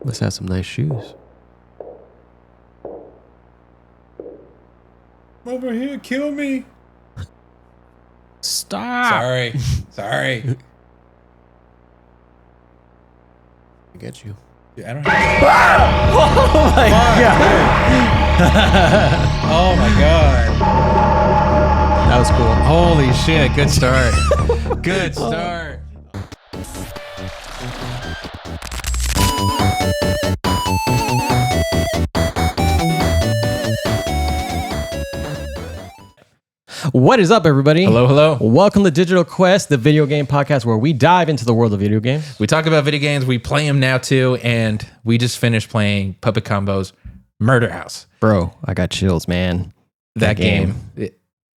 Must have some nice shoes. Over here, kill me. Stop. Sorry. I get you. Dude, I don't have Oh my god. Oh my god. That was cool. Holy shit. Good start. Good start. What is up, everybody? Hello. Welcome to Digital Quest, the video game podcast where we dive into the world of video games. We talk about video games. We play them now too. And we just finished playing Puppet Combo's Murder House. Bro, I got chills, man. That game.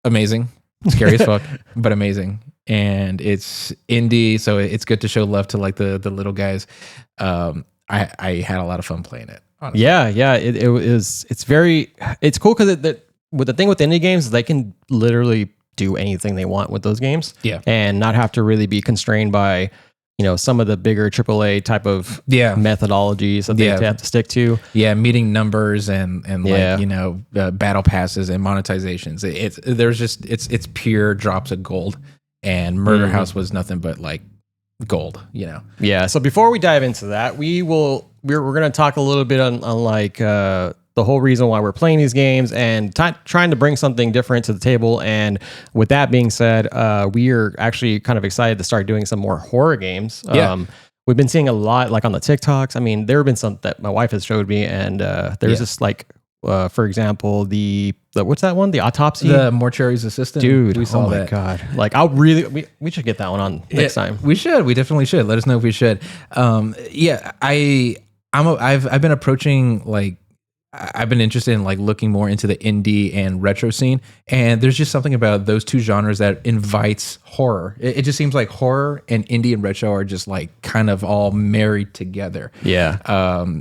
Amazing. Scary as fuck, but amazing. And it's indie, so it's good to show love to like the little guys. I had a lot of fun playing it. Honestly. Yeah. It was. It's cool because with the thing with indie games, they can literally do anything they want with those games. Yeah. And not have to really be constrained by, some of the bigger AAA type of methodologies that they have to stick to. Yeah, meeting numbers and like, battle passes and monetizations. It's pure drops of gold. And Murder House was nothing but like gold, Yeah. So before we dive into that, we're going to talk a little bit on like the whole reason why we're playing these games and trying to bring something different to the table. And with that being said, we are actually kind of excited to start doing some more horror games. We've been seeing a lot like on the TikToks. I mean, there have been some that my wife has showed me, and there's just like, for example, the what's that one? The Autopsy? The Mortuary's Assistant. Dude, we saw oh my that. God. Like, we should get that one on next time. We should. We definitely should. Let us know if we should. I've been approaching like, I've been interested in like looking more into the indie and retro scene, and there's just something about those two genres that invites horror. It just seems like horror and indie and retro are just like kind of all married together. Yeah.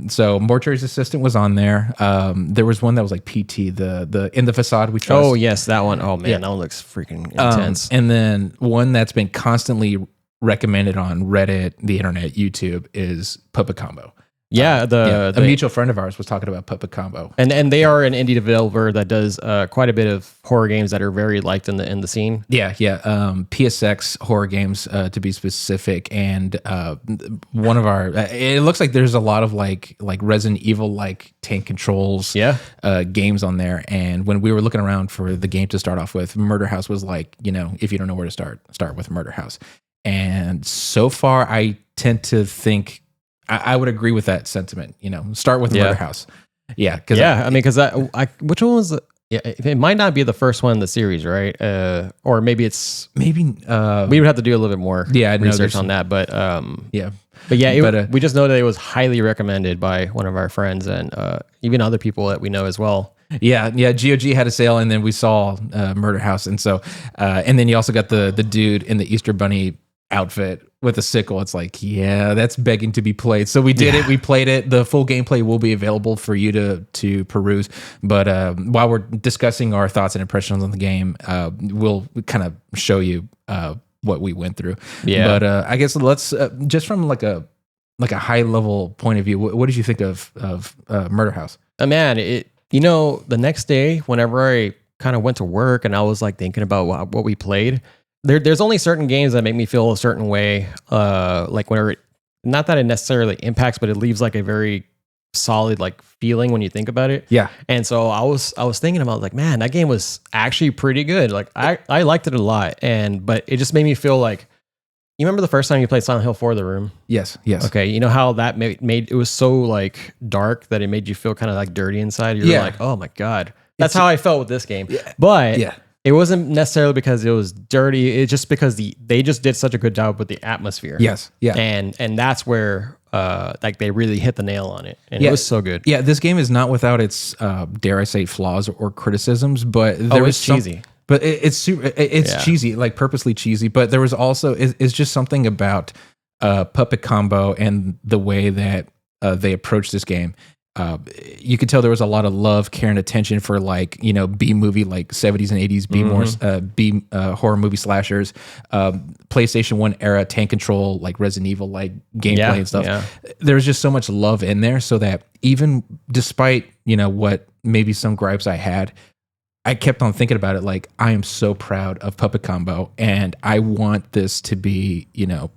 So Mortuary's Assistant was on there. There was one that was like PT, the In the Facade We Trust. Oh yes, that one. Oh man, that one looks freaking intense. And then one that's been constantly recommended on Reddit, the internet, YouTube is Puppet Combo. Yeah, a mutual friend of ours was talking about Puppet Combo, and they are an indie developer that does quite a bit of horror games that are very liked in the scene. Yeah. PSX horror games to be specific, and one of our it looks like there's a lot of like Resident Evil like tank controls games on there. And when we were looking around for the game to start off with, Murder House was like, if you don't know where to start with Murder House. And so far, I tend to think. I would agree with that sentiment. Start with Murder House. Yeah, because which one was? It might not be the first one in the series, right? Or maybe it's we would have to do a little bit more research on that. But we just know that it was highly recommended by one of our friends and even other people that we know as well. Yeah. GOG had a sale, and then we saw Murder House, and so and then you also got the dude in the Easter Bunny outfit with a sickle. It's like, that's begging to be played. So we did it. We played it. The full gameplay will be available for you to peruse. But while we're discussing our thoughts and impressions on the game, we'll kind of show you what we went through. Yeah. But I guess let's just from like a high level point of view, what did you think of Murder House? Man, the next day, whenever I kind of went to work and I was like thinking about what we played, there's only certain games that make me feel a certain way. Like whenever, not that it necessarily impacts, but it leaves like a very solid like feeling when you think about it. Yeah. And so I was thinking about like, man, that game was actually pretty good. Like I liked it a lot, but it just made me feel like, you remember the first time you played Silent Hill 4: The Room? Yes. Okay, you know how that made it was so like dark that it made you feel kind of like dirty inside. You're like, oh my God. That's how I felt with this game. Yeah. But it wasn't necessarily because it was dirty. It's just because they just did such a good job with the atmosphere. Yes. Yeah. And that's where like they really hit the nail on it. And it was so good. Yeah. This game is not without its dare I say flaws or criticisms, but it's cheesy. But it's cheesy, like purposely cheesy. But there was also it's just something about Puppet Combo and the way that they approach this game. you could tell there was a lot of love, care, and attention for like, you know, B movie, like 70s and 80s B horror movie slashers, PlayStation 1 era tank control, like Resident Evil, like gameplay and stuff. Yeah. There's just so much love in there, so that even despite, you know, what maybe some gripes I had, I kept on thinking about it. Like, I am so proud of Puppet Combo, and I want this to be, you know,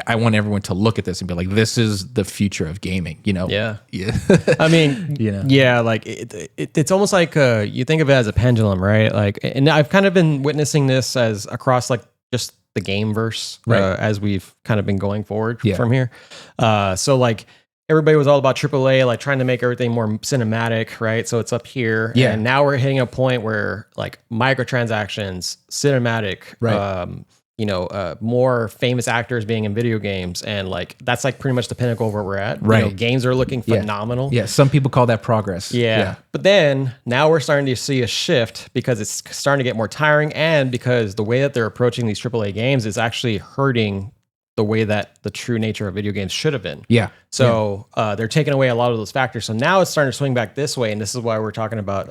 I want everyone to look at this and be like, this is the future of gaming, you know? Yeah. Yeah. I mean, You know? yeah, like it's almost like you think of it as a pendulum, right? Like, and I've kind of been witnessing this as across like just the game verse, Right. as we've kind of been going forward Yeah. from here. So like everybody was all about AAA, like trying to make everything more cinematic, right? So it's up here. Yeah. And now we're hitting a point where like microtransactions, cinematic, Right. you know, more famous actors being in video games. And like, that's like pretty much the pinnacle of where we're at. Right. You know, games are looking Yeah. phenomenal. Yeah. Some people call that progress. Yeah. But then now we're starting to see a shift because it's starting to get more tiring, and because the way that they're approaching these AAA games is actually hurting the way that the true nature of video games should have been. Yeah. So they're taking away a lot of those factors. So now it's starting to swing back this way, and this is why we're talking about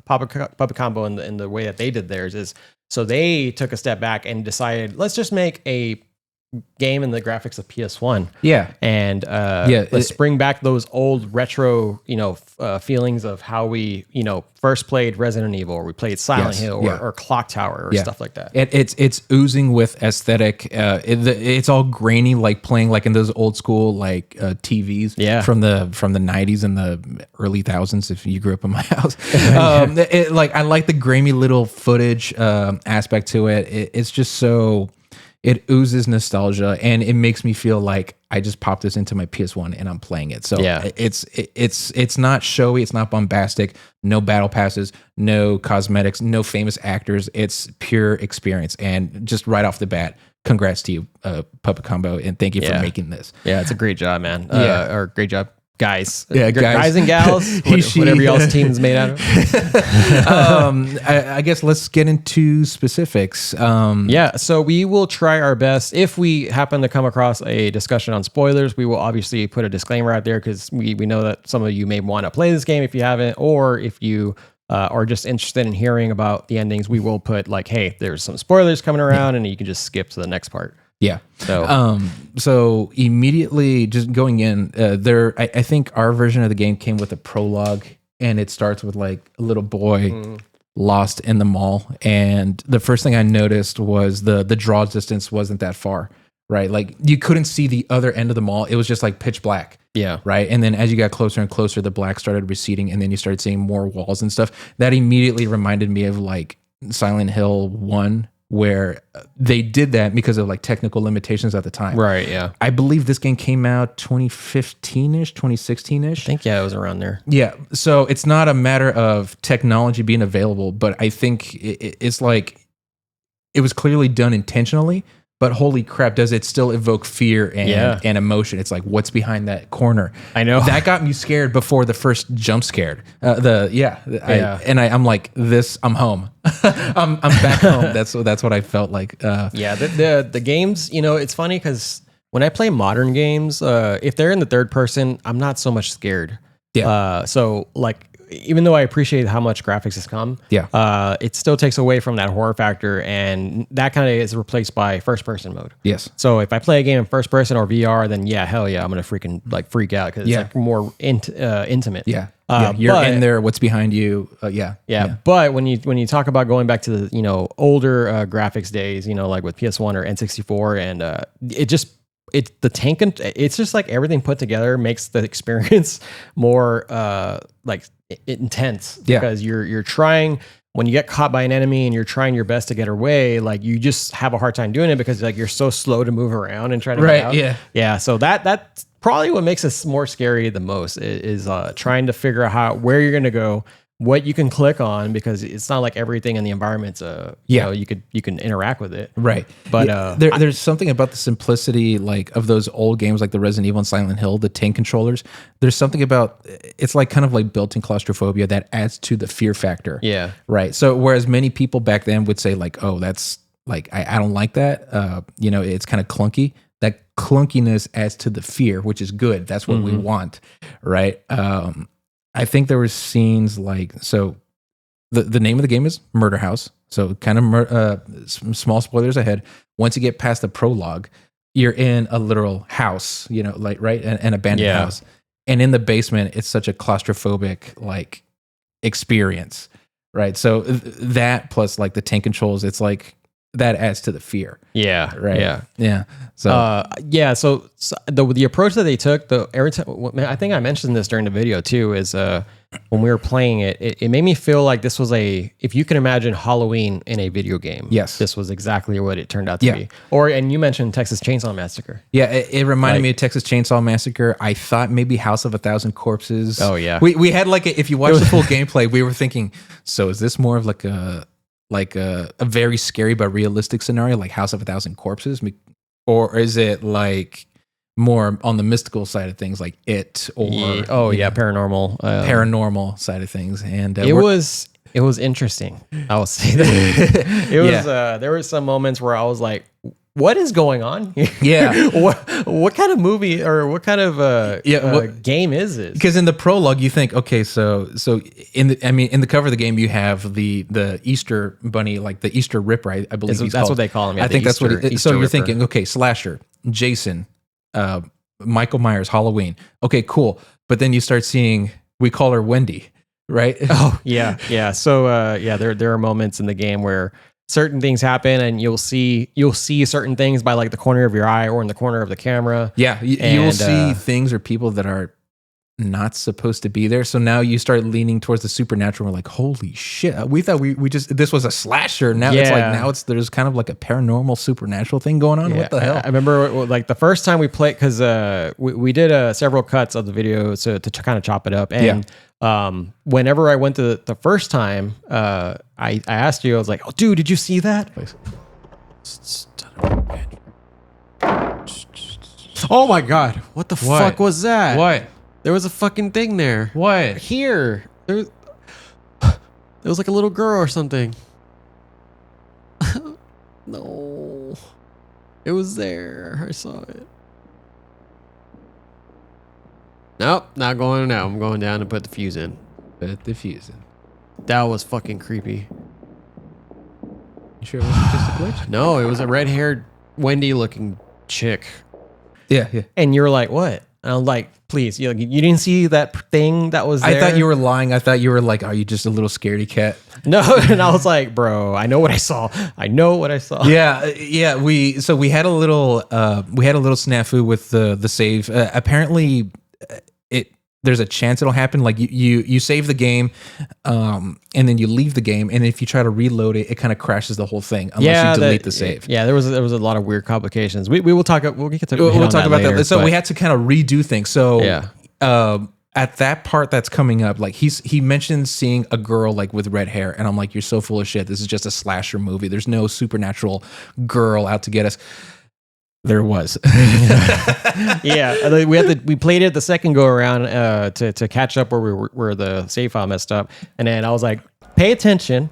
Puppet Combo and the way that they did theirs is, so they took a step back and decided, let's just make a game in the graphics of PS1. Yeah. And let's bring back those old retro, you know, feelings of how we, you know, first played Resident Evil, or we played Silent Yes, Hill, yeah. or Clock Tower, or Yeah. stuff like that. It's oozing with aesthetic. It's all grainy, like playing like in those old school like TVs Yeah. from the 90s and the early thousands. If you grew up in my house, like I like the grainy little footage aspect to it. It's just so. It oozes nostalgia, and it makes me feel like I just popped this into my PS1 and I'm playing it. So Yeah. it's not showy, it's not bombastic, no battle passes, no cosmetics, no famous actors. It's pure experience. And just right off the bat, congrats to you, Puppet Combo, and thank you for Yeah. making this. Yeah, it's a great job, man. Yeah. Or great job, guys. Yeah, guys and gals, He, she. whatever y'all's team's made out of. I guess let's get into specifics. Yeah, so we will try our best. If we happen to come across a discussion on spoilers, we will obviously put a disclaimer out there, because we know that some of you may want to play this game if you haven't, or if you are just interested in hearing about the endings, we will put like, hey, there's some spoilers coming around, and you can just skip to the next part. Yeah. So, So immediately just going in, I think our version of the game came with a prologue, and it starts with like a little boy lost in the mall. And the first thing I noticed was the draw distance wasn't that far, right? Like you couldn't see the other end of the mall. It was just like pitch black. yeah. Right. And then as you got closer and closer, the black started receding, and then you started seeing more walls and stuff. That immediately reminded me of like Silent Hill 1, where they did that because of like technical limitations at the time. Right, yeah. I believe this game came out 2015-ish, 2016-ish. I think, yeah, it was around there. Yeah. So it's not a matter of technology being available, but I think it's like it was clearly done intentionally. But holy crap, does it still evoke fear and emotion? It's like, what's behind that corner? I know. That got me scared before the first jump scared. I'm like, I'm home. I'm back home. That's what I felt like. Yeah, the games, you know, it's funny because when I play modern games, if they're in the third person, I'm not so much scared. Yeah. So like, even though I appreciate how much graphics has come, it still takes away from that horror factor, and that kind of is replaced by first person mode. Yes. So if I play a game in first person or VR, then hell yeah, I'm gonna freaking like freak out because it's like more intimate. Yeah. You're in there. What's behind you? Yeah. But when you talk about going back to the, you know, older graphics days, you know, like with PS1 or N64, and it's just like everything put together makes the experience more like intense, because you're trying, when you get caught by an enemy and you're trying your best to get away, like you just have a hard time doing it because like you're so slow to move around and try to get out. Yeah. So that's probably what makes us more scary the most is trying to figure out where you're going to go, what you can click on, because it's not like everything in the environment's you know, you can interact with it. Right. But there's something about the simplicity like of those old games like the Resident Evil and Silent Hill, the tank controllers. There's something about it's like kind of like built-in claustrophobia that adds to the fear factor. Yeah. Right. So whereas many people back then would say like, oh, that's like I don't like that. You know, it's kind of clunky. That clunkiness adds to the fear, which is good. That's what we want. Right. I think there were scenes like, so the name of the game is Murder House. So kind of small spoilers ahead. Once you get past the prologue, you're in a literal house, like, right? An abandoned house. And in the basement, it's such a claustrophobic like experience, right? So that plus like the tank controls, it's like that adds to the fear. Yeah. Right. Yeah. So So the approach that they took, every time, I think I mentioned this during the video too, is when we were playing it made me feel like this was if you can imagine Halloween in a video game. Yes. This was exactly what it turned out to be. And you mentioned Texas Chainsaw Massacre. Yeah, it reminded me of Texas Chainsaw Massacre. I thought maybe House of a Thousand Corpses. Oh yeah. We had like if you watch the full gameplay, we were thinking, so is this more of like a very scary but realistic scenario like House of a Thousand Corpses, or is it like more on the mystical side of things like It or paranormal side of things? And it was interesting. I will say that it was. There were some moments where I was like, what is going on here? Yeah. what kind of movie or what kind of game is this? Because in the prologue, you think, okay, so in the cover of the game, you have the Easter bunny, like the Easter Ripper, I believe that's what they call him. I think that's what. So you're thinking, okay, slasher, Jason, Michael Myers, Halloween. Okay, cool. But then you start seeing, we call her Wendy, right? Oh yeah. So there are moments in the game where certain things happen and you'll see certain things by like the corner of your eye or in the corner of the camera. Yeah. You will see things or people that are not supposed to be there. So now you start leaning towards the supernatural. We're like, holy shit. We thought we just, this was a slasher. Now it's like, there's kind of like a paranormal supernatural thing going on. Yeah. What the hell? I remember like the first time we played, cause we did several cuts of the video to kind of chop it up. And whenever I went to the first time, I asked you, I was like, oh dude, did you see that? Oh my God. What the fuck was that? What? There was a fucking thing there. What? Here. There was like a little girl or something. No. It was there. I saw it. Nope, not going now. I'm going down to put the fuse in. Put the fuse in. That was fucking creepy. You sure it wasn't just a glitch? No, it was a red-haired, Wendy-looking chick. Yeah. And you were like, what? And I'm like, please, you didn't see that thing that was there? I thought you were lying. I thought you were like, are you just a little scaredy cat? No, and I was like, bro, I know what I saw. Yeah. We had a little snafu with the save. Apparently, there's a chance it'll happen. Like you save the game, and then you leave the game, and if you try to reload it, it kind of crashes the whole thing unless you delete the save. Yeah, there was a lot of weird complications. We'll talk. We'll talk about that. So we had to kind of redo things. So yeah. At that part that's coming up, like he mentioned seeing a girl like with red hair, and I'm like, you're so full of shit. This is just a slasher movie. There's no supernatural girl out to get us. There was. Yeah, we played it the second go around to catch up where the save file messed up, and then I was like, pay attention.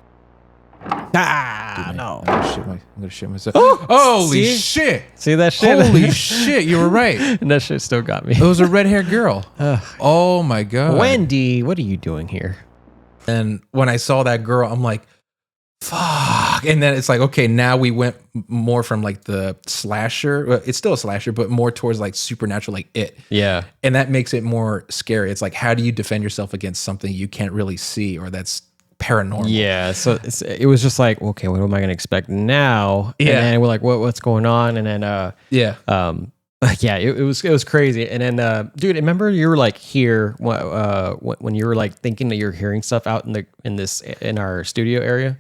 No. I'm gonna shit myself. Holy shit! See that shit? Holy shit! You were right. And that shit still got me. It was a red-haired girl. Oh my God, Wendy, what are you doing here? And when I saw that girl, I'm like, fuck. And then it's like, okay, now we went more from like the slasher. It's still a slasher, but more towards like supernatural, like It. Yeah. And that makes it more scary. It's like, how do you defend yourself against something you can't really see or that's paranormal? Yeah. So it was just like, okay, what am I going to expect now? Yeah. And then we're like, what's going on? And then, it was crazy. And then, dude, remember you were like here when you were like thinking that you're hearing stuff out in our studio area.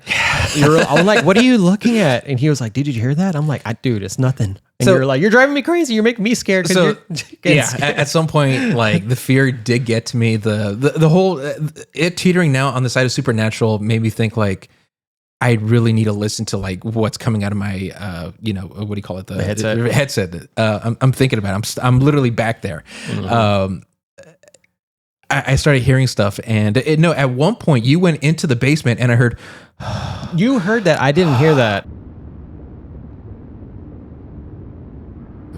I was like, what are you looking at? And he was like, dude, did you hear that? I'm like, dude, it's nothing. And you're like, you're driving me crazy. You're making me scared. So at some point, like the fear did get to me. The whole it teetering now on the side of supernatural made me think like, I really need to listen to like what's coming out of my, what do you call it? The headset. I'm thinking about it. I'm literally back there. Mm-hmm. I started hearing stuff and at one point you went into the basement and I heard, you heard that. I didn't hear that.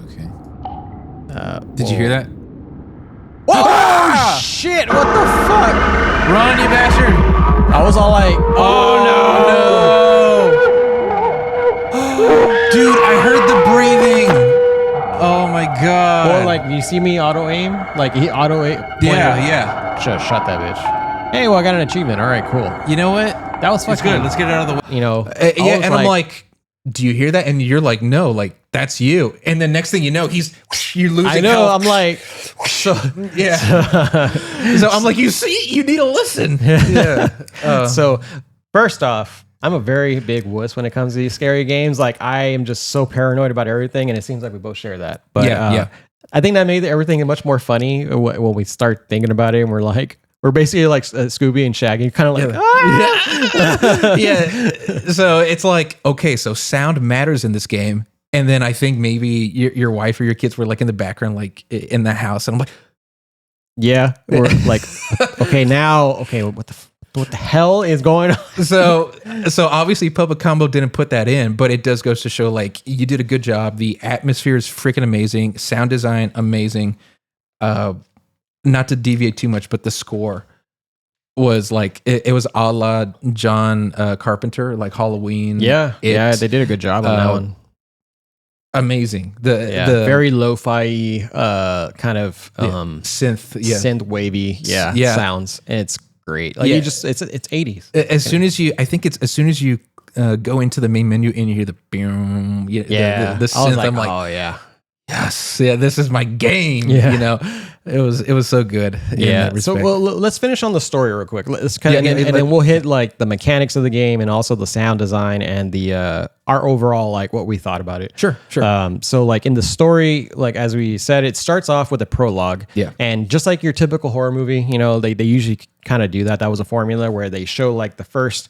Okay. Did you hear that? Oh Yeah. shit! What the fuck? Run, you bastard! I was all like, Oh no! Dude, I heard the breathing. Oh my god! Or like, you see me auto aim? Like he auto aim. yeah. Shut that bitch. Hey, well, I got an achievement. All right, cool. You know what? That was It's fucking good. Let's get it out of the way. You know, Yeah, and I'm like, do you hear that? And you're like, no, like that's you. And the next thing you know, you're losing. I know. health. I'm like, so Yeah. So I'm like, you need to listen. Yeah. So first off, I'm a very big wuss when it comes to these scary games. Like I am just so paranoid about everything, and it seems like we both share that. But Yeah. I think that made everything much more funny when we start thinking about it, and we're basically like Scooby and Shaggy, kind of like, Yeah. So it's like, okay, so sound matters in this game. And then I think maybe your wife or your kids were like in the background, like in the house. And I'm like, yeah, we're like, okay, what the hell is going on? so obviously Public Combo didn't put that in, but it does goes to show like you did a good job. The atmosphere is freaking amazing. Sound design, amazing. Not to deviate too much, but the score was like it was a la John Carpenter, like Halloween. Yeah, they did a good job on that one. Amazing. The very lo-fi kind of synth wavy sounds, and it's great. Like it's 80s. As soon as you go into the main menu and you hear the boom, the synth, I was like, I'm like, oh yeah. Yes, yeah, this is my game. Yeah. You know, it was so good. Yeah. So let's finish on the story real quick. Let's and then we'll hit like the mechanics of the game and also the sound design and the our overall like what we thought about it. Sure. So like in the story, like as we said, it starts off with a prologue. Yeah. And just like your typical horror movie, you know, they usually kind of do that. That was a formula where they show like the first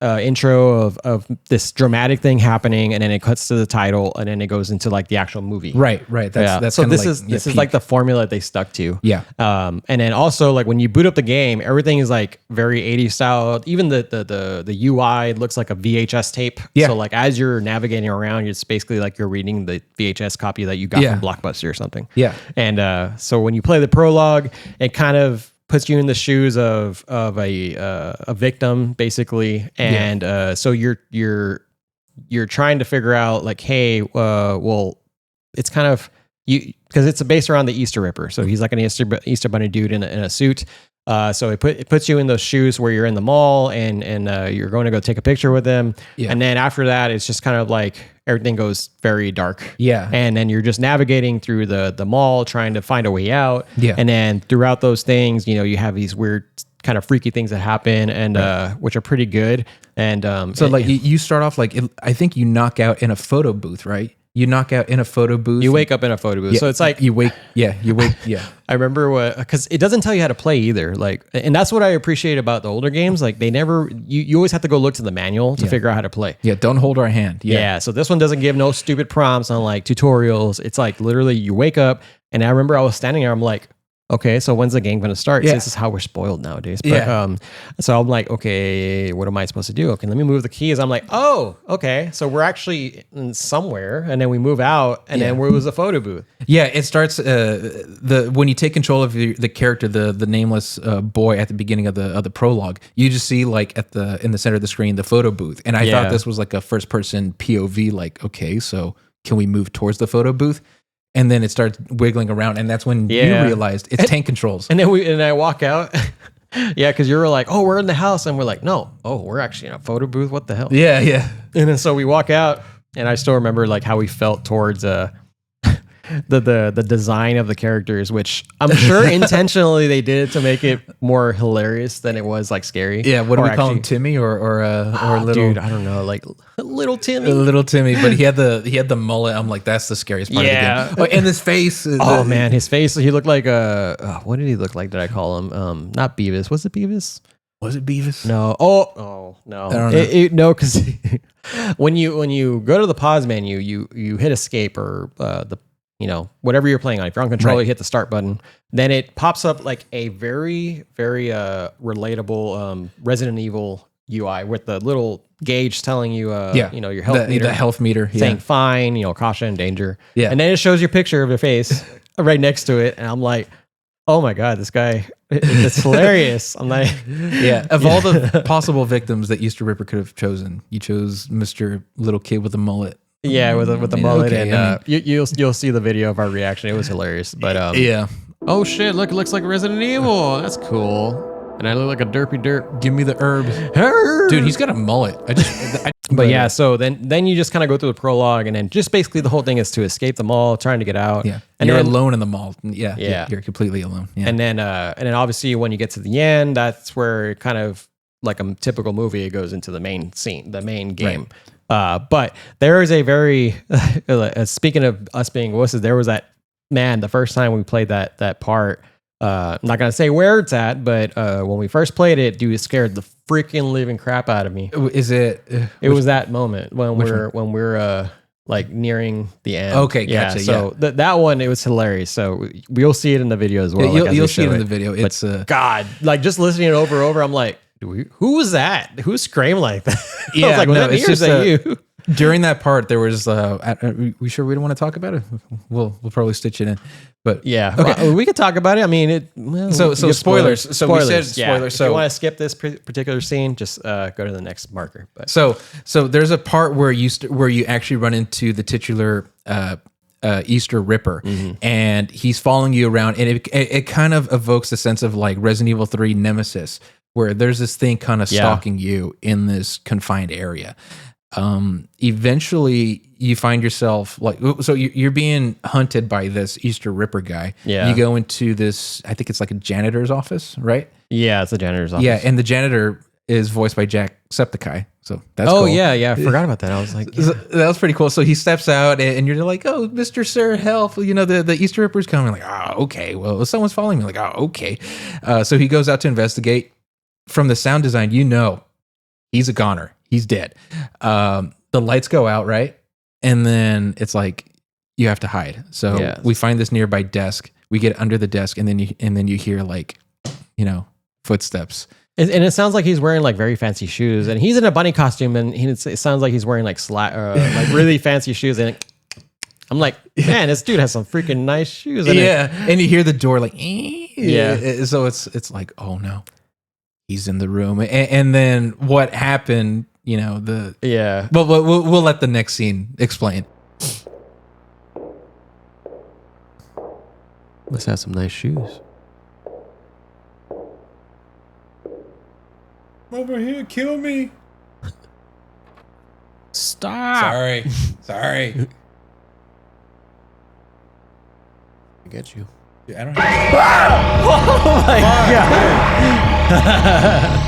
intro of this dramatic thing happening, and then it cuts to the title, and then it goes into like the actual movie. Right. That's so this is like the formula that they stuck to. Yeah. And then also like when you boot up the game, everything is like very 80s style. Even the UI looks like a VHS tape. Yeah. So like as you're navigating around, it's basically like you're reading the VHS copy that you got from Blockbuster or something. Yeah. And so when you play the prologue, it kind of puts you in the shoes of a victim basically, and so you're trying to figure out like, hey, well, it's kind of you because it's based around the Easter Ripper, so he's like an Easter Bunny dude in a suit. So it puts you in those shoes where you're in the mall and you're going to go take a picture with him, and then after that, it's just kind of like everything goes very dark. Yeah. And then you're just navigating through the mall trying to find a way out. Yeah. And then throughout those things, you know, you have these weird kind of freaky things that happen and which are pretty good. And so like you start off like I think you knock out in a photo booth, right? You knock out in a photo booth. You wake up in a photo booth. Yeah, so it's like you wake. Yeah. I remember because it doesn't tell you how to play either. Like, and that's what I appreciate about the older games. Like they never, you always have to go look to the manual to figure out how to play. Yeah. Don't hold our hand. Yeah. So this one doesn't give no stupid prompts on like tutorials. It's like literally you wake up, and I remember I was standing there. I'm like, okay, so when's the game going to start? Yeah. This is how we're spoiled nowadays. But, so I'm like, okay, what am I supposed to do? Okay, let me move the keys. I'm like, oh, okay. So we're actually in somewhere, and then we move out, and then where was the photo booth? Yeah, it starts when you take control of the character, the nameless boy at the beginning of the prologue. You just see like in the center of the screen the photo booth, and I thought this was like a first person POV. Like, okay, so can we move towards the photo booth? And then it starts wiggling around, and that's when you realized it's tank controls. And then I walk out. Yeah, because you were like, oh, we're in the house. And we're like, no, we're actually in a photo booth. What the hell? Yeah. And then so we walk out, and I still remember like how we felt towards the design of the characters, which I'm sure intentionally they did it to make it more hilarious than it was like scary. Yeah, what do we call him, Timmy or little? Dude, I don't know, like little Timmy. Little Timmy, but he had the mullet. I'm like, that's the scariest part of the game. Oh, and his face. Man, his face. He looked like what did he look like? Did I call him? Not Beavis. Was it Beavis? Was it Beavis? No. Oh no. I don't know. No, because when you go to the pause menu, you hit escape or whatever you're playing on. If you're on controller, you hit the start button. Then it pops up like a very, very relatable Resident Evil UI with the little gauge telling you, your health meter. The health meter. Saying fine, caution, danger. Yeah. And then it shows your picture of your face right next to it. And I'm like, oh my God, this guy It's hilarious. I'm like, Yeah. Of all the possible victims that Easter Ripper could have chosen, you chose Mr. Little Kid with a mullet. yeah, with the I mean, mullet, okay, and I mean- you'll see the video of our reaction. It was hilarious. But Yeah. oh shit! Look, it looks like Resident Evil. That's cool. And I look like a derpy derp. Give me the herbs. Dude, he's got a mullet. But yeah, so then you just kind of go through the prologue, and then just basically the whole thing is to escape the mall, trying to get out. Yeah. And you're then, alone in the mall. Yeah. Yeah. You're completely alone. Yeah. and then obviously when you get to the end, that's where kind of like a typical movie, it goes into the main scene, the main game. But there is a very speaking of us being wusses, there was that the first time we played that part. I'm not gonna say where it's at, but when we first played it, dude, it scared the freaking living crap out of me. Is it? It was that moment when we're like nearing the end. Okay, gotcha, So that one, it was hilarious. So we'll see it in the video as well. You'll see it in the video. It's God, like just listening it over and over, I'm like, who was that? Who screamed like that? Yeah, I was like, no, was it's that me or is just that you? during that part there was. We sure we don't want to talk about it? We'll probably stitch it in. But Yeah. Okay. Well, we could talk about it. I mean, So we give spoilers. So we said Yeah. spoilers. If So you want to skip this particular scene, just go to the next marker. But So there's a part where you actually run into the titular Easter Ripper, and he's following you around, and it kind of evokes the sense of like Resident Evil 3 Nemesis, where there's this thing kind of stalking you in this confined area. Eventually you find yourself like, so you're being hunted by this Easter Ripper guy. Yeah. You go into this, I think it's like a janitor's office, right? yeah, it's the janitor's office. Yeah. And the janitor is voiced by Jacksepticeye. So that's Oh cool. yeah. I forgot about that. I was like, So that was pretty cool. So he steps out and you're like, oh, Mr. Sir, help. You know, the Easter Ripper's coming. Like, oh, okay. Well, someone's following me. Like, oh, okay. So he goes out to investigate. From the sound design, you know, he's a goner. He's dead. The lights go out, right? And then it's like, you have to hide. So we find this nearby desk. We get under the desk, and then you hear like, footsteps. and it sounds like he's wearing like very fancy shoes, and he's in a bunny costume, and it sounds like he's wearing like like really fancy shoes. And I'm like, man, this dude has some freaking nice shoes. And And you hear the door like, Yeah. So it's like, oh no, he's in the room. And then what happened? yeah. But we'll let the next scene explain. Must have some nice shoes. Over here, kill me. Stop. Sorry. I get you. I don't. Oh my god.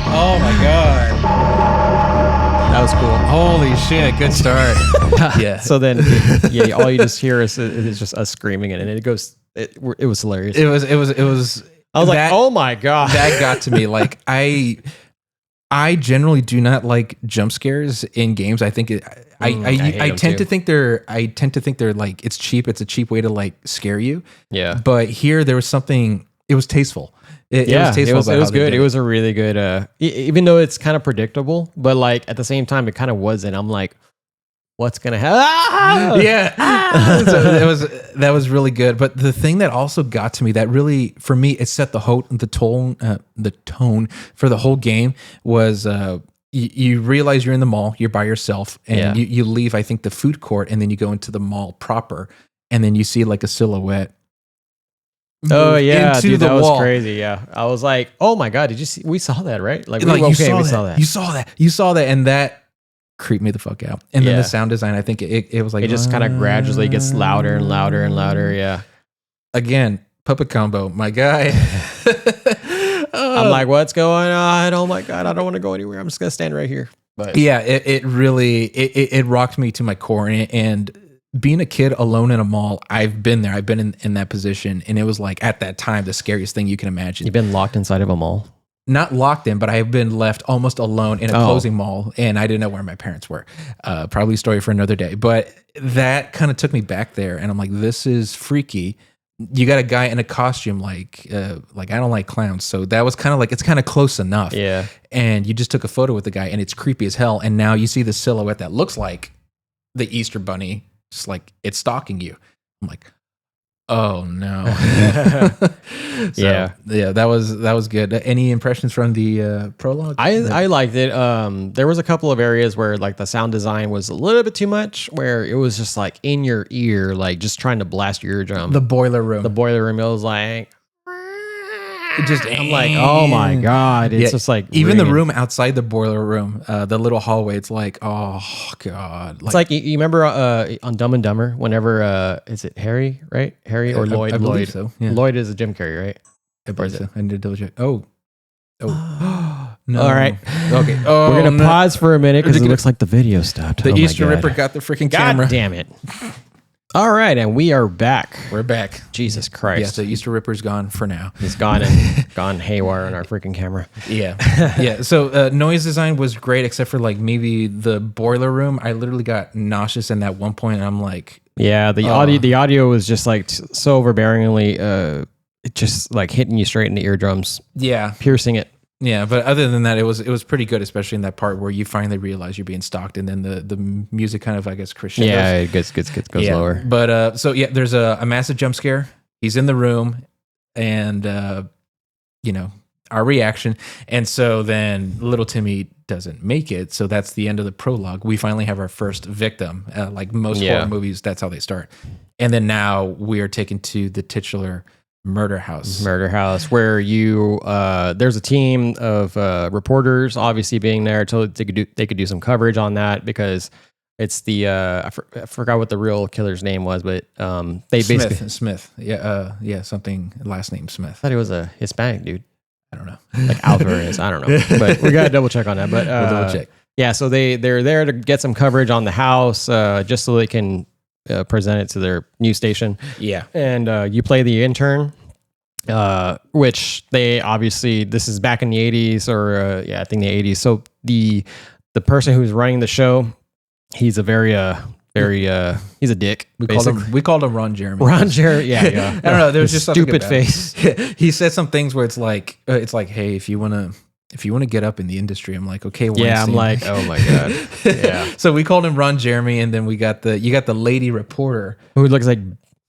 Oh my god. That was cool. Holy shit! Good start. Yeah. So then, all you just hear is just us screaming it, and it goes. It was hilarious. It was. I was like, oh my god, that got to me. Like I generally do not like jump scares in games. I think I tend to think they're like, it's cheap. It's a cheap way to like scare you. Yeah. But here there was something. It was tasteful. It was tasteful. It was good. It was a really good. Even though it's kind of predictable, but like at the same time, it kind of wasn't. I'm like, what's gonna happen? Yeah. So that was really good. But the thing that also got to me, that really for me, it set the tone for the whole game was you realize you're in the mall, you're by yourself, and you leave, I think, the food court, and then you go into the mall proper, and then you see like a silhouette. Oh yeah, into dude, the that wall. was crazy. Yeah, I was like, oh my god, did you see? We saw that, right? Like, Like we saw that. You saw that, and that creeped me the fuck out. And then Yeah. the sound design, I think it was like, It just kind of gradually gets louder and louder and louder. Yeah, again, puppet combo, my guy. I'm like, what's going on? Oh my god, I don't want to go anywhere. I'm just gonna stand right here. But Yeah, it really it rocked me to my core, and being a kid alone in a mall, I've been there. I've been in that position, and it was like at that time the scariest thing you can imagine. you've been locked inside of a mall. Not locked in, but I have been left almost alone in a closing mall, and I didn't know where my parents were. Probably a story for another day, but that kind of took me back there, and I'm like, this is freaky. You got a guy in a costume, like I don't like clowns, so that was kind of like, it's kind of close enough. Yeah. And you just took a photo with the guy, and it's creepy as hell. And now you see the silhouette that looks like the Easter Bunny, just like it's stalking you. I'm like, oh no. Yeah. Yeah, that was good. Any impressions from the prologue? I liked it. There was a couple of areas where like the sound design was a little bit too much, where it was just like in your ear, like just trying to blast your eardrum. The boiler room. The boiler room, it was like, I'm like, oh my God. It's just like even the ringing. room outside the boiler room, the little hallway, it's like, oh God. It's like you remember on Dumb and Dumber, whenever is it Harry, right? Harry or Lloyd? I believe Lloyd. so. Yeah. Lloyd is a Jim Carrey, right? I believe so. I need to double check. Oh. No. All right. Okay. Oh, We're gonna pause for a minute because it looks like the video stopped. The Oh my Easter God. Ripper got the freaking God camera. damn it. All right, and we are back. We're back. Jesus Christ. Yeah, the Easter Ripper's gone for now. He's gone and gone haywire on our freaking camera. Yeah. Yeah. So noise design was great, except for like maybe the boiler room. I literally got nauseous in that one point. And I'm like, Yeah, the audio was just like so overbearingly it just like hitting you straight in the eardrums, yeah. piercing it. Yeah, but other than that, it was pretty good, especially in that part where you finally realize you're being stalked, and then the music kind of, I guess, crescendos. Yeah, it goes lower. But so yeah, there's a massive jump scare. He's in the room, and our reaction, and so then little Timmy doesn't make it. So that's the end of the prologue. We finally have our first victim. Like most horror movies, that's how they start. And then now we are taken to the titular murder house, where you there's a team of reporters obviously being there so they could do some coverage on that, because it's the I forgot what the real killer's name was, but they basically Smith something last name Smith. I thought he was a Hispanic dude. I don't know, like Alvarez. I don't know, but we gotta double check on that. But we'll double check. Yeah, so they're there to get some coverage on the house, just so they can present it to their news station. Yeah. And you play the intern, which they obviously, this is back in the 80s or I think the 80s. So the person who's running the show, he's a very he's a dick. We called him Ron Jeremy. Ron Jeremy, yeah. I don't know. There was just stupid face. He said some things where it's like, hey, if you wanna get up in the industry, I'm like, okay. Weinstein. Yeah, I'm like, oh my God. Yeah. So we called him Ron Jeremy, and then you got the lady reporter who looks like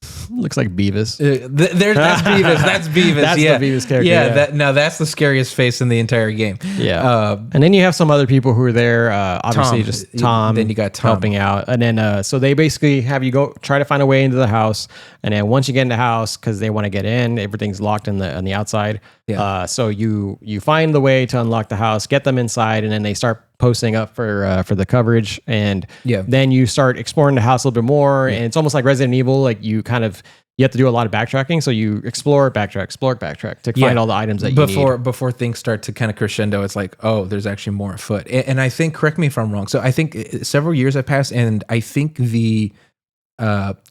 Beavis. That's Beavis. That's Beavis. That's the Beavis character. Yeah. That's the scariest face in the entire game. Yeah. And then you have some other people who are there. Obviously, just Tom. Then you got Tom helping out, and then so they basically have you go try to find a way into the house, and then once you get in the house, because they want to get in, everything's locked on the outside. Yeah. So you find the way to unlock the house, get them inside, and then they start posting up for the coverage, and then you start exploring the house a little bit more, and it's almost like Resident Evil. Like you have to do a lot of backtracking, so you explore, backtrack to find all the items that you need. Before things start to kind of crescendo, it's like, oh, there's actually more afoot. And I think, correct me if I'm wrong, so I think several years have passed, and I think the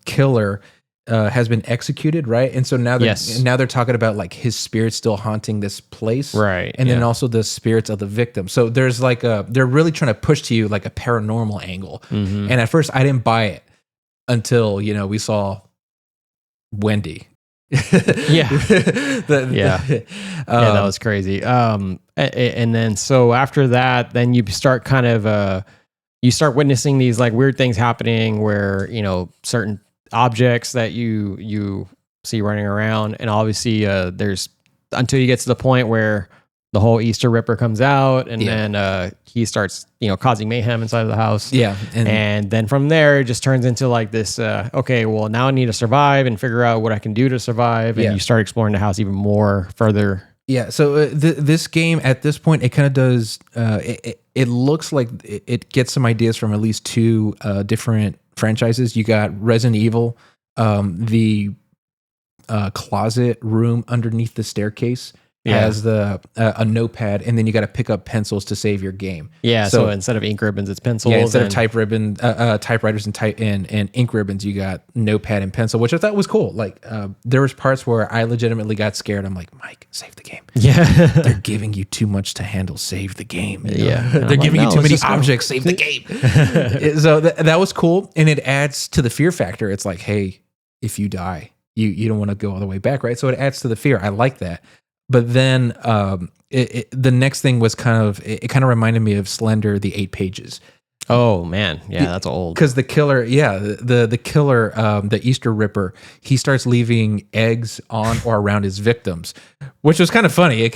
killer has been executed, right? And so now they're talking about like his spirit still haunting this place, right? And then also the spirits of the victim. So there's like they're really trying to push to you like a paranormal angle. Mm-hmm. And at first I didn't buy it until we saw Wendy. That was crazy. And then so after that, then you start kind of you start witnessing these like weird things happening where certain objects that you see running around, and obviously there's until you get to the point where the whole Easter Ripper comes out, and then he starts causing mayhem inside of the house. And then from there it just turns into like this okay, well now I need to survive and figure out what I can do to survive, and you start exploring the house even more further. So this game at this point, it kind of does it looks like it gets some ideas from at least two different franchises. You got Resident Evil, the closet room underneath the staircase has a notepad, and then you got to pick up pencils to save your game. So instead of ink ribbons, it's pencils. Instead of typewriters and ink ribbons, you got notepad and pencil, which I thought was cool. Like there was parts where I legitimately got scared. I'm like, Mike, save the game. They're giving you too much to handle. Save the game. They're giving you too many objects. Save the game. So that was cool, and it adds to the fear factor. It's like, hey, if you die, you don't want to go all the way back, right? So it adds to the fear. I like that. But then the next thing was kind of reminded me of Slender, the 8 pages. Oh man, yeah, that's old. Because the killer, the killer, the Easter Ripper, he starts leaving eggs on or around his victims, which was kind of funny. It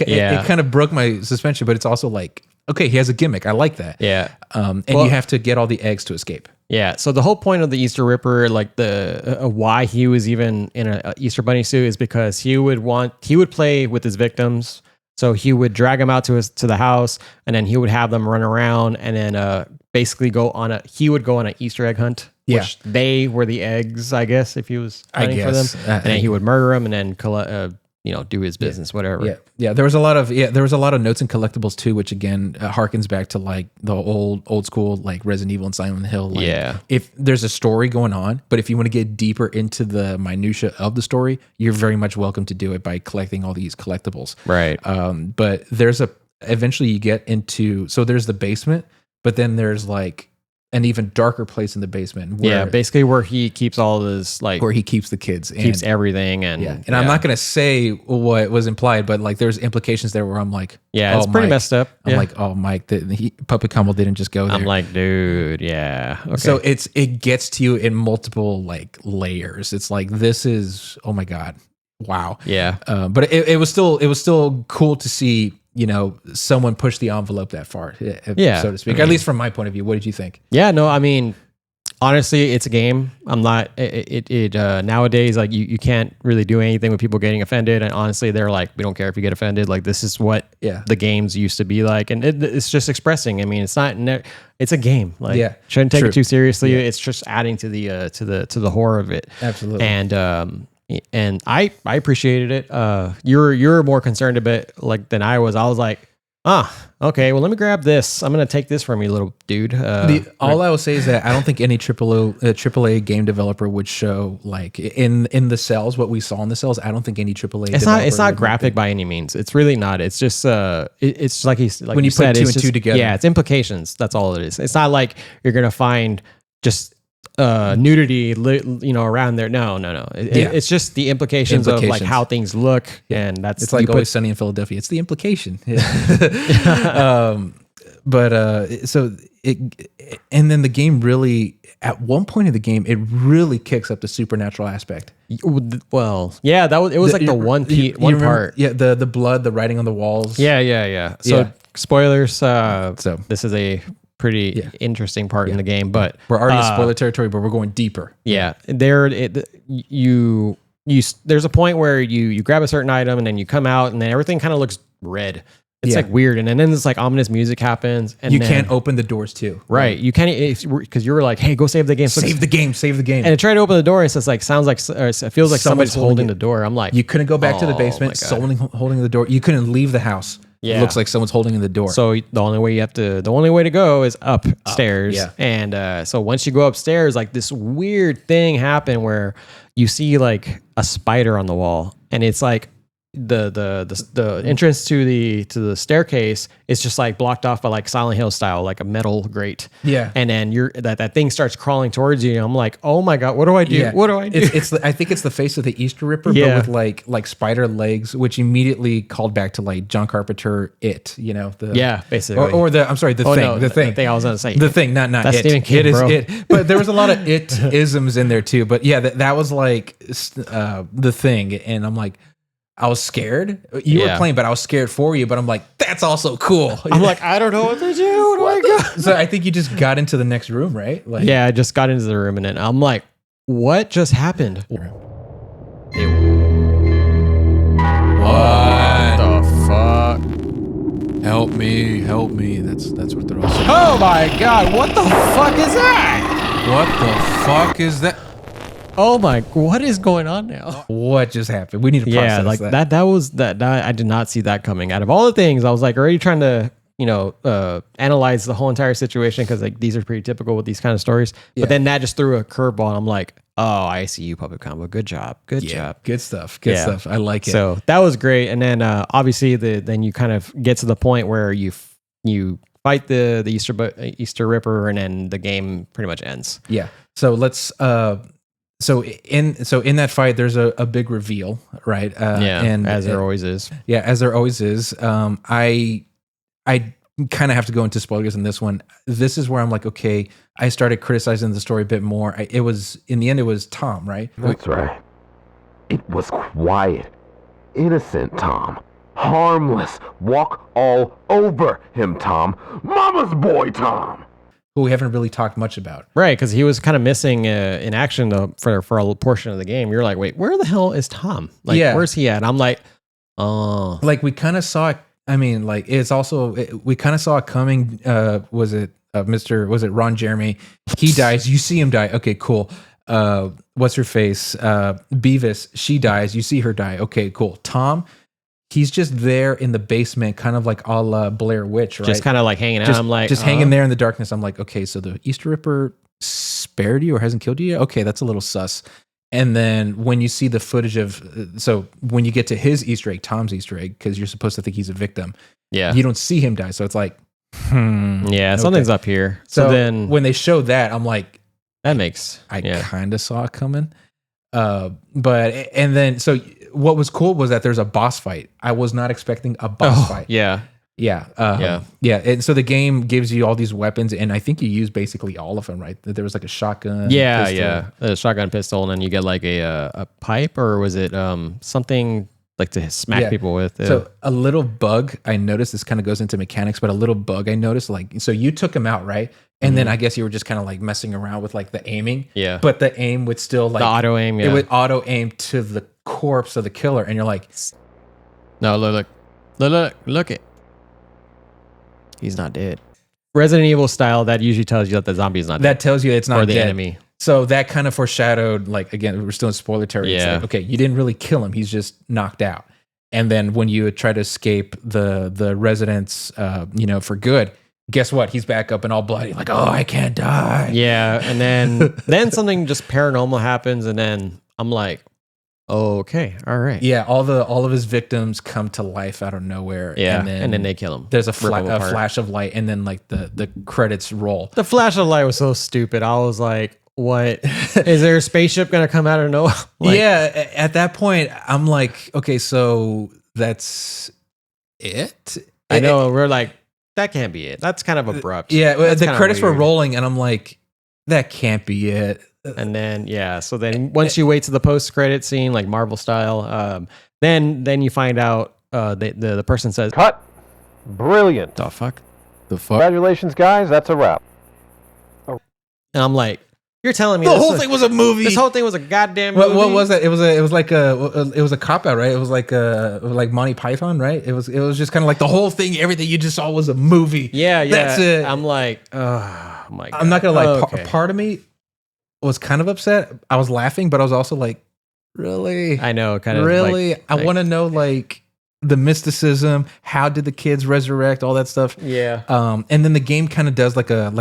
kind of broke my suspension, but it's also like, okay, he has a gimmick. I like that. Yeah. And you have to get all the eggs to escape. Yeah. So the whole point of the Easter Ripper, like the why he was even in a Easter bunny suit, is because he would play with his victims. So he would drag them out to the house, and then he would have them run around, and then basically he would go on an Easter egg hunt. Yeah. Which they were the eggs, I guess, if he was hunting for them, and then he would murder them, and then collect. Do his business, whatever. Yeah. There was a lot of notes and collectibles too, which again harkens back to like the old school like Resident Evil and Silent Hill. Like, if there's a story going on, but if you want to get deeper into the minutia of the story, you're very much welcome to do it by collecting all these collectibles. Right. But eventually you get into, so there's the basement, but then there's like an even darker place in the basement. Basically where he keeps all his where he keeps the kids, and keeps everything, and I'm not gonna say what was implied, but like there's implications there where I'm like, it's pretty messed up. I'm like, oh, Mike, Puppet Combo didn't just go there. I'm like, dude, yeah. Okay. So it gets to you in multiple like layers. It's like, this is, oh my god, wow, yeah. But it was still cool to see, someone push the envelope that far, so to speak. At least from my point of view. What did you think? Yeah, no, I mean, honestly, it's a game. I'm not, nowadays, like you can't really do anything with people getting offended. And honestly, they're like, we don't care if you get offended. Like, this is what the games used to be like. And it's just expressing. I mean, it's a game. Like, shouldn't take it too seriously. It's just adding to the horror of it. Absolutely. And I appreciated it. You're more concerned a bit like than I was. I was like, okay, well, let me grab this. I'm gonna take this from you, little dude. All I will say is that I don't think any AAA game developer would show like in the cells what we saw in the cells. I don't think any AAA. It's not graphic by any means. It's really not. It's just it's like when you said, put two and two together. Yeah, it's implications. That's all it is. It's not like you're gonna find just nudity around there. No. It's just the implications of like how things look, and that's, it's like Always Sunny in Philadelphia. It's the implication. So and then the game really, at one point in the game, it really kicks up the supernatural aspect. Well, yeah, it was like the one part. Yeah, the blood, the writing on the walls. Yeah. So spoilers. So this is a pretty interesting part in the game, but we're already in spoiler territory, but we're going deeper. Yeah, there's a point where you grab a certain item and then you come out and then everything kind of looks red. It's like weird, and then this like ominous music happens, and you can't open the doors too. Right, you can't, because you were like, "Hey, go save the game." Save the game. And I tried to open the door, and it's like it feels like somebody's holding the door. I'm like, you couldn't go back to the basement. Someone holding the door. You couldn't leave the house. Yeah. It looks like someone's holding the door. So the only way to go is upstairs. And so once you go upstairs, like this weird thing happened where you see like a spider on the wall, and it's like the entrance to the staircase is just like blocked off by like Silent Hill style, like a metal grate. Yeah. And then that thing starts crawling towards you. And I'm like, oh my God, what do I do? Yeah. What do I do? I think it's the face of the Easter Ripper, but with like spider legs, which immediately called back to like John Carpenter, basically. Or the thing I was gonna say. The thing, not That's it. Stephen King, it is bro. it. But there was a lot of it-isms in there too. But yeah, that was like the thing. And I'm like, I was scared. You were playing, but I was scared for you. But I'm like, that's also cool. I'm like, I don't know what to do. What do I go? So I think you just got into the next room, right? Like, I just got into the room, and then I'm like, what just happened? What the fuck? Help me. That's what they're all saying. Oh my God, what the fuck is that? What the fuck is that? Oh my, what is going on now? What just happened? We need to process that. That was I did not see that coming. Out of all the things, I was like already trying to, analyze the whole entire situation, because like these are pretty typical with these kind of stories. But then that just threw a curveball, and I'm like, oh, I see you, Puppet Combo. Good job. Good job. Good stuff. Good stuff. I like it. So that was great. And then obviously then you kind of get to the point where you fight the Easter Ripper, and then the game pretty much ends. Yeah. So let's So in that fight, there's a big reveal, right? And as there always is. Yeah, as there always is. I kind of have to go into spoilers in this one. This is where I'm like, okay, I started criticizing the story a bit more. It was in the end, it was Tom, right? That's right. It was quiet, innocent Tom. Harmless. Walk all over him, Tom. Mama's boy, Tom. Who we haven't really talked much about. Right, because he was kind of missing in action for a portion of the game. You're like, wait, where the hell is Tom? Like, where's he at? I'm like, oh. Like, we kind of saw it. I mean, like, it's also, we kind of saw it coming. Was it Ron Jeremy? He dies. You see him die. Okay, cool. What's her face? Beavis, she dies. You see her die. Okay, cool. Tom, he's just there in the basement, kind of like a la Blair Witch, right? Just kind of like hanging out. I'm like, just hanging there in the darkness. I'm like, okay, so the Easter Ripper spared you or hasn't killed you yet? Okay, that's a little sus. And then when you see the footage of, so when you get to his Easter egg, Tom's Easter egg, because you're supposed to think he's a victim, you don't see him die. So it's like, something's up here. So then when they showed that, I'm like, that makes, I kind of saw it coming. And then, so what was cool was that there's a boss fight. I was not expecting a boss fight. Yeah. And so the game gives you all these weapons, and I think you use basically all of them, right? There was like a shotgun. A shotgun, pistol, and then you get like a pipe, or was it something like to smack people with? So a little bug I noticed, this kind of goes into mechanics, but a little bug I noticed, like, so you took him out, right? And then I guess you were just kind of like messing around with like the aiming. Yeah. But the aim would still like the auto aim. It would auto aim to the corpse of the killer, and you're like, no, look it. He's not dead. Resident Evil style, that usually tells you that the zombie is not dead. That tells you it's not or the dead. enemy. So that kind of foreshadowed, like, again, we're still in spoiler territory. It's like, okay, you didn't really kill him. He's just knocked out. And then when you try to escape the residence, for good, guess what? He's back up and all bloody. Like, oh, I can't die. Yeah. And then something just paranormal happens. And then I'm like, oh, okay. All right. Yeah. All of his victims come to life out of nowhere. Yeah. And then they kill him. There's a flash of light. And then like the credits roll. The flash of light was so stupid. I was like, what? Is there a spaceship going to come out of nowhere? At that point, I'm like, okay, so that's it? I know. We're like, that can't be it. That's kind of abrupt. Yeah. That's the credits were rolling, and I'm like, that can't be it. And then, so then once you wait to the post-credit scene, like Marvel style, then you find out the person says, Cut. Brilliant. The fuck? Congratulations, guys. That's a wrap. And I'm like, you're telling me the whole thing was a movie. This whole thing was a goddamn movie. What was that? It was like a cop out, right? It was like Monty Python, right? It was just kind of like the whole thing, everything you just saw was a movie. Yeah. That's it. I'm like, oh my God. I'm not gonna lie. Part of me was kind of upset. I was laughing, but I was also like, really? I know, kind of. Really? Like, I want to know like the mysticism. How did the kids resurrect? All that stuff. Yeah. And then the game kind of does like a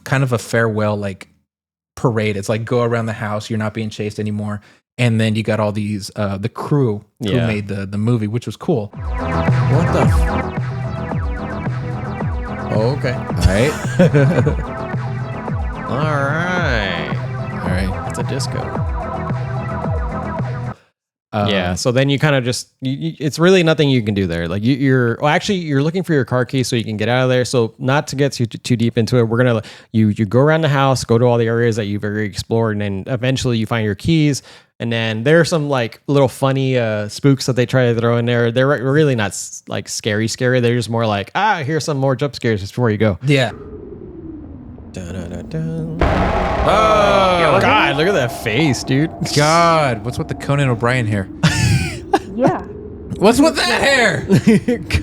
kind of a farewell like parade. It's like go around the house. You're not being chased anymore. And then you got all these the crew who made the movie, which was cool. What the? Okay. All right. It's a disco. So then you kind of just, it's really nothing you can do there. Like you're looking for your car key so you can get out of there. So not to get too deep into it, we're going to, you go around the house, go to all the areas that you've already explored. And then eventually you find your keys. And then there are some like little funny spooks that they try to throw in there. They're really not like scary. They're just more like, here's some more jump scares just before you go. Yeah. Dun. Oh, God, look at that face, dude. God, what's with the Conan O'Brien hair? Yeah. What's with that hair?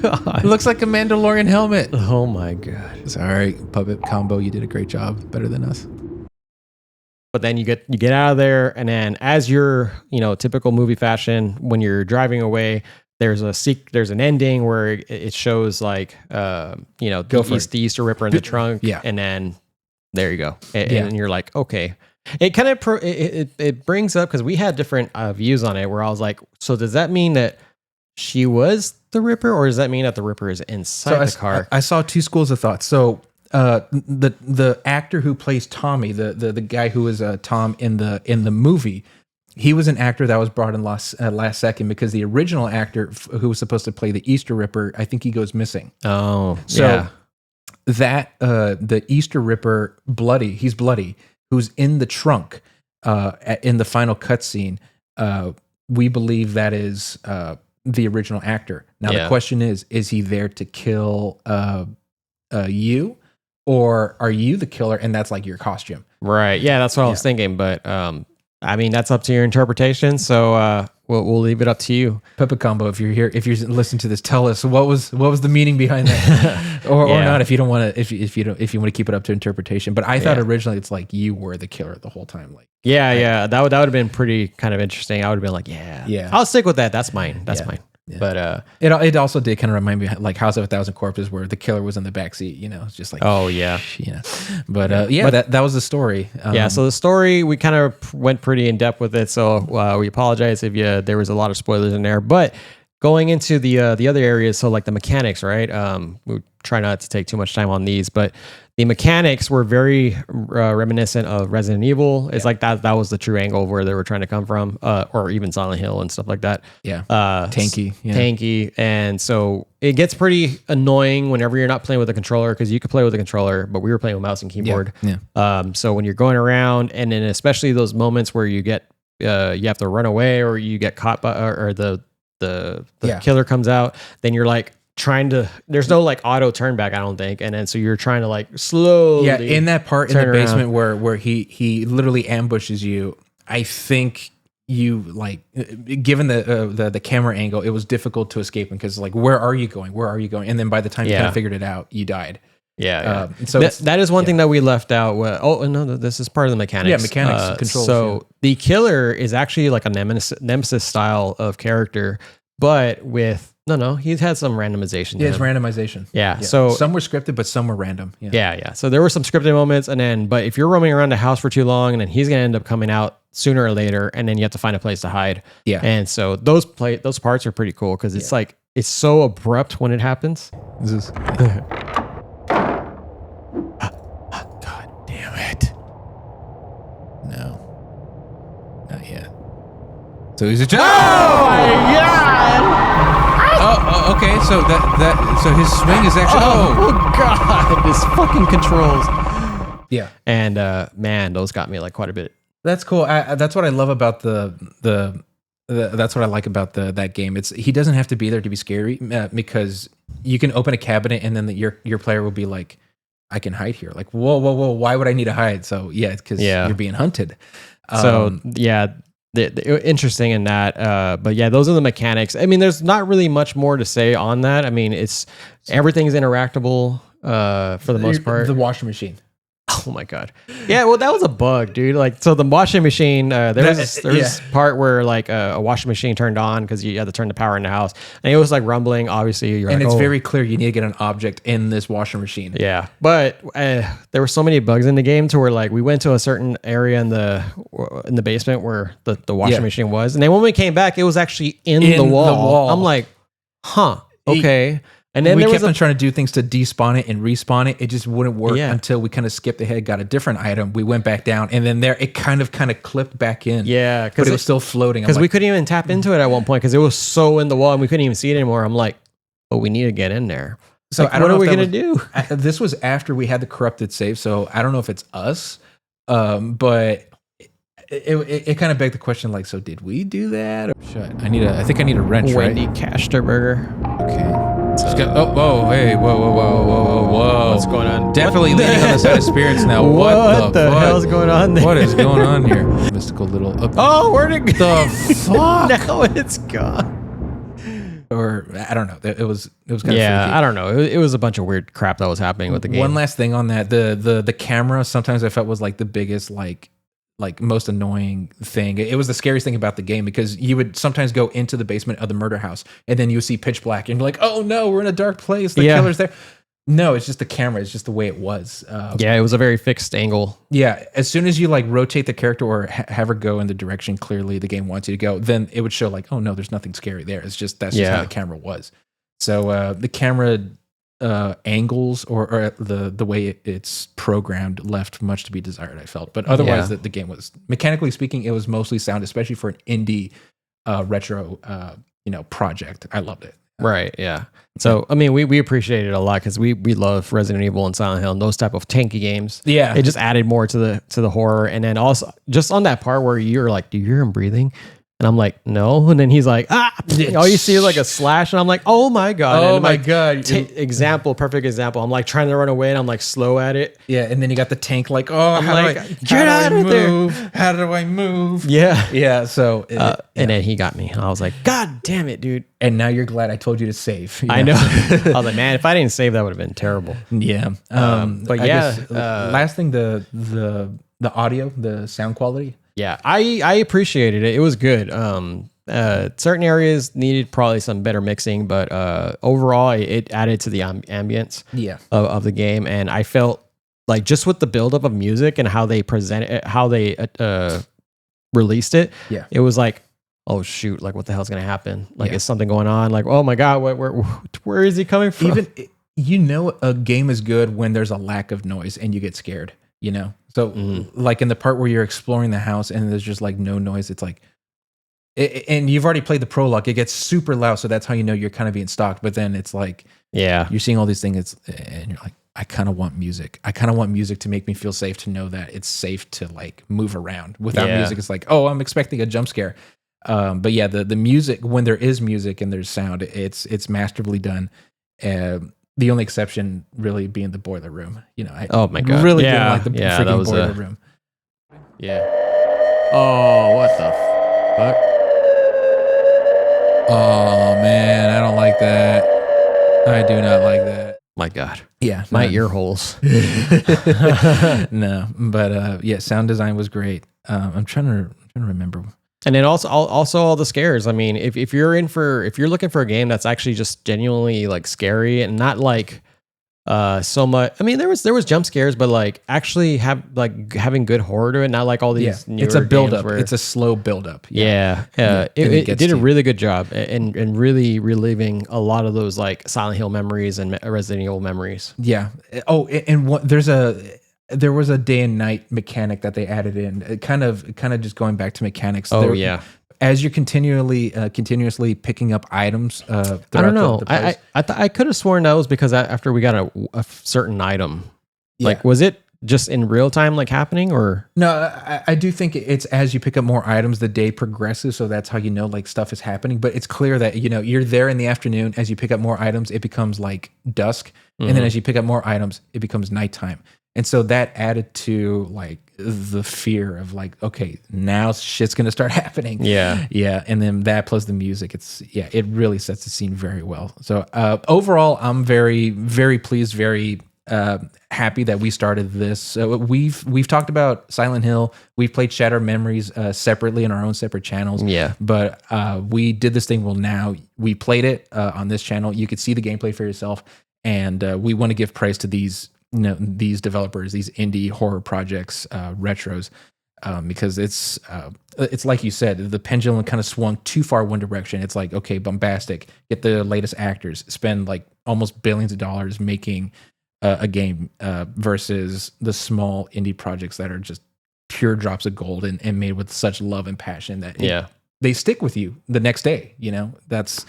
God. It looks like a Mandalorian helmet. Oh, my God. Sorry, puppet combo. You did a great job. Better than us. But then you get out of there, and then as your typical movie fashion, when you're driving away, there's an ending where it shows like the Easter Ripper in the trunk, and then there you go, and you're like, okay. It kind of it brings up, because we had different views on it, where I was like, so does that mean that she was the Ripper, or does that mean that the Ripper is inside the car? I saw two schools of thought. So the actor who plays Tommy, the guy who is Tom in the movie, he was an actor that was brought in last second, because the original actor who was supposed to play the Easter Ripper, I think he goes missing. Oh, so the Easter Ripper he's bloody, who's in the trunk in the final cutscene, we believe that is the original actor. Now the question is he there to kill you, or are you the killer and that's like your costume? Right. Yeah, that's what I was thinking. But I mean, that's up to your interpretation. So we'll leave it up to you. Peppa Combo, if you're listening to this, tell us what was the meaning behind that, or not if you don't want to if you want to keep it up to interpretation. But I thought originally it's like you were the killer the whole time. Like that would have been pretty kind of interesting. I would have been like, I'll stick with that. That's mine. Yeah. But it also did kind of remind me like House of a Thousand Corpses, where the killer was in the backseat. It's just like But that was the story. So the story, we kind of went pretty in depth with it. So we apologize if there was a lot of spoilers in there. But going into the other areas, so like the mechanics, right? We try not to take too much time on these, but the mechanics were very reminiscent of Resident Evil. It's like that was the true angle of where they were trying to come from, or even Silent Hill and stuff like that. Tanky. And so it gets pretty annoying whenever you're not playing with a controller, because you could play with a controller, but we were playing with mouse and keyboard. So when you're going around, and then especially those moments where you get you have to run away, or you get caught by, or the killer comes out, then you're like there's no like auto turn back, I don't think, and then so you're trying to like slowly in that part in the basement where he literally ambushes you. I think you like, given the camera angle, it was difficult to escape him, because like, where are you going, and then by the time you kind of figured it out, you died. So that is one thing that we left out. This is part of the mechanics. Mechanics, controls. So the killer is actually like a nemesis style of character, but with he's had some randomization. Yeah, it's randomization. Yeah. So some were scripted, but some were random. Yeah. So there were some scripted moments, but if you're roaming around the house for too long, and then he's gonna end up coming out sooner or later, and then you have to find a place to hide. Yeah. And so those parts are pretty cool, because it's like it's so abrupt when it happens. God damn it! No, not yet. So he's a oh my god! Oh, okay. So so his swing is actually. Oh god! This fucking controls. Yeah. And man, those got me like quite a bit. That's cool. That's what I love about that's what I like about that game. He doesn't have to be there to be scary, because you can open a cabinet and then your player will be like, I can hide here. Like, whoa, why would I need to hide? So because you're being hunted. Interesting in that, but those are the mechanics. I mean, there's not really much more to say on that. I mean, everything's interactable for the most part. The washing machine. Oh my god. Yeah, well, that was a bug, dude. Like, so the washing machine, there was this part where like a washing machine turned on because you had to turn the power in the house, and it was like rumbling. Obviously, it's very clear you need to get an object in this washing machine. Yeah, but there were so many bugs in the game to where like we went to a certain area in the basement where the washing machine was, and then when we came back, it was actually in the wall. I'm like, okay. And then we kept on trying to do things to despawn it and respawn it. It just wouldn't work until we kind of skipped ahead, got a different item. We went back down, and then it kind of clipped back in. Yeah, but it was still floating. Because we couldn't even tap into it at one point because it was so in the wall, and we couldn't even see it anymore. I'm like, we need to get in there. So what are we going to do? This was after we had the corrupted save, so I don't know if it's us, but it kind of begged the question, like, so did we do that? Or, shit, I think I need a wrench, Wendy Casterburger. Okay. Whoa. What's going on? Definitely leaning on the side of spirits now. What the hell's going on there? What is going on here? Mystical little... where'd it go? The fuck? Now it's gone. Or, I don't know. It was kind of freaky. I don't know. It was a bunch of weird crap that was happening with the game. One last thing on that. The camera sometimes I felt was like the biggest, like most annoying thing. It was the scariest thing about the game, because you would sometimes go into the basement of the murder house and then you would see pitch black and you're like, oh no, we're in a dark place. The killer's there. No, it's just the camera. It's just the way it was. It was a very fixed angle. Yeah. As soon as you like rotate the character or have her go in the direction clearly the game wants you to go, then it would show like, oh no, there's nothing scary there. It's just, that's just how the camera was. So the camera angles or the way it's programmed left much to be desired, I felt. But otherwise, the game was, mechanically speaking, it was mostly sound, especially for an indie retro project. I loved it. Right. Yeah. So, I mean, we appreciate it a lot because we love Resident Evil and Silent Hill and those type of tanky games. Yeah. It just added more to the horror. And then also just on that part where you're like, do you hear him breathing? And I'm like, no. And then he's like, all you see is like a slash. And I'm like, oh my God. Oh and my God. Perfect example. I'm like trying to run away and I'm like slow at it. Yeah. And then you got the tank like, get out of there. How do I move? Yeah. Yeah. So, and then he got me. And I was like, God damn it, dude. And now you're glad I told you to save. I know. I was like, man, if I didn't save, that would have been terrible. Yeah. But I yeah. guess, last thing, the audio, the sound quality. Yeah, I appreciated it. It was good. Certain areas needed probably some better mixing, but overall, it added to the ambience of the game. And I felt like just with the buildup of music and how they presented it, how they released it, it was like, oh shoot, like what the hell's gonna happen? Like is something going on? Like, oh my God, where is he coming from? Even a game is good when there's a lack of noise and you get scared. So like in the part where you're exploring the house and there's just like no noise, it's like, and you've already played the prologue, it gets super loud. So that's how you know you're kind of being stalked. But then it's like, you're seeing all these things and you're like, I kind of want music. I kind of want music to make me feel safe, to know that it's safe to like move around. Without music, it's like, oh, I'm expecting a jump scare. But yeah, the music, when there is music and there's sound, it's masterfully done. The only exception really being the boiler room. Oh my God. Really didn't like the freaking boiler room. Yeah. Oh, what the fuck? Oh man, I don't like that. I do not like that. My God. Yeah. My ear holes. No, but yeah, sound design was great. I'm trying to remember. And then also all the scares. I mean, if you're looking for a game that's actually just genuinely like scary and not like so much. I mean, there was jump scares, but like actually having good horror to it, not like all these. Yeah, it's a build up. It's a slow build up. It did a really good job and really reliving a lot of those like Silent Hill memories and Resident Evil memories. Yeah. Oh, and there was a day and night mechanic that they added in, kind of just going back to mechanics. As you're continuously picking up items. I don't know. I could have sworn that was because after we got a certain item, like was it just in real time like happening or? No, I do think it's as you pick up more items, the day progresses. So that's how you know like stuff is happening. But it's clear that you're there in the afternoon. As you pick up more items, it becomes like dusk, and then as you pick up more items, it becomes nighttime. And so that added to like the fear of like, okay, now shit's going to start happening. Yeah. Yeah. And then that plus the music, it really sets the scene very well. So overall, I'm very, very pleased, very happy that we started this. We've talked about Silent Hill. We've played Shattered Memories separately in our own separate channels. Yeah. But we did this thing. Well, now we played it on this channel. You could see the gameplay for yourself. And we want to give praise to these developers, these indie horror projects, retros, because it's like you said, the pendulum kind of swung too far one direction. It's like, okay, bombastic, get the latest actors, spend like almost billions of dollars making a game versus the small indie projects that are just pure drops of gold and made with such love and passion that they stick with you the next day. That's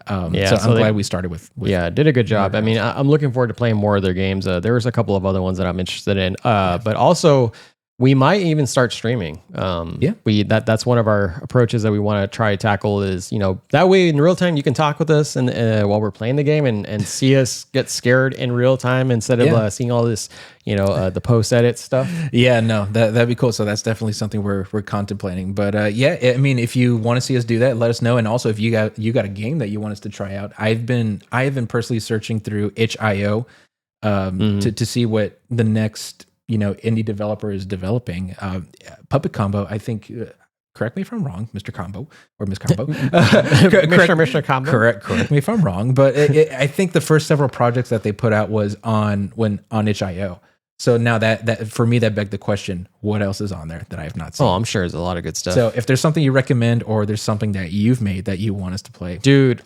so I'm glad we started with did a good job. I mean, I'm looking forward to playing more of their games. There was a couple of other ones that I'm interested in, but also we might even start streaming. That's one of our approaches that we want to try to tackle is, that way in real time, you can talk with us and while we're playing the game and see us get scared in real time instead of seeing all this, the post edit stuff. Yeah, no, that'd be cool. So that's definitely something we're contemplating, but I mean, if you want to see us do that, let us know. And also if you got a game that you want us to try out, I have been personally searching through itch.io to see what the next indie developer is developing. Puppet Combo, I think, correct me if I'm wrong, Mr. Combo or Miss Combo. Mr. Combo. Correct me if I'm wrong, but I think the first several projects that they put out was on itch.io. So now that for me, that begged the question, what else is on there that I have not seen? Oh, I'm sure there's a lot of good stuff. So if there's something you recommend or there's something that you've made that you want us to play. Dude,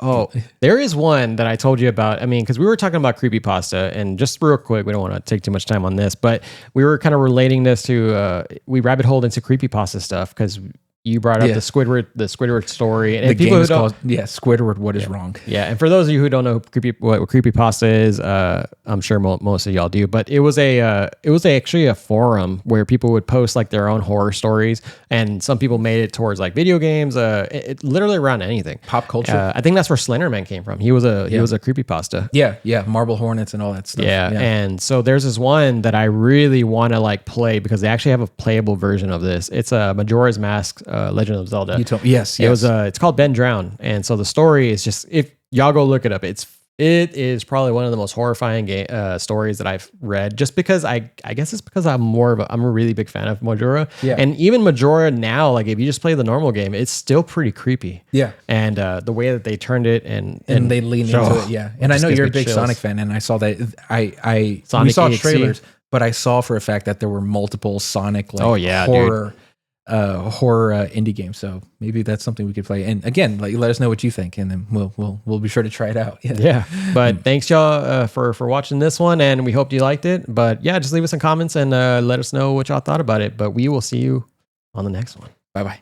there is one that I told you about. I mean, because we were talking about creepypasta, and just real quick, we don't want to take too much time on this, but we were kind of relating this to, we rabbit holed into creepypasta stuff because, you brought up Yeah. the Squidward story, and The people game who is don't, called Squidward. What is wrong? yeah, and for those of you who don't know what creepypasta is, I'm sure most of y'all do, but it was actually a forum where people would post like their own horror stories, and some people made it towards like video games, it literally around anything, Pop culture. I think that's where Slenderman came from. He was a creepypasta. Yeah, Marble Hornets and all that stuff. Yeah, and so there's this one that I really want to like play because they actually have a playable version of this. It's a Majora's Mask, Legend of Zelda. You told me. Yes. It was it's called Ben Drown, and so the story is just, if y'all go look it up, it is probably one of the most horrifying stories that I've read. Just because I guess it's because I'm a really big fan of Majora. Yeah. And even Majora now, like if you just play the normal game, it's still pretty creepy. Yeah. And the way that they turned it and they lean into it. Yeah. And I just know gives you're a me big chills. Sonic fan, and I saw that. We Sonic saw EXE. trailers, but I saw for a fact that there were multiple Sonic horror indie games. So maybe that's something we could play. And again, like, let us know what you think, and then we'll be sure to try it out. Yeah. But thanks y'all for watching this one, and we hope you liked it. But yeah, just leave us some comments and let us know what y'all thought about it. But we will see you on the next one. Bye-bye.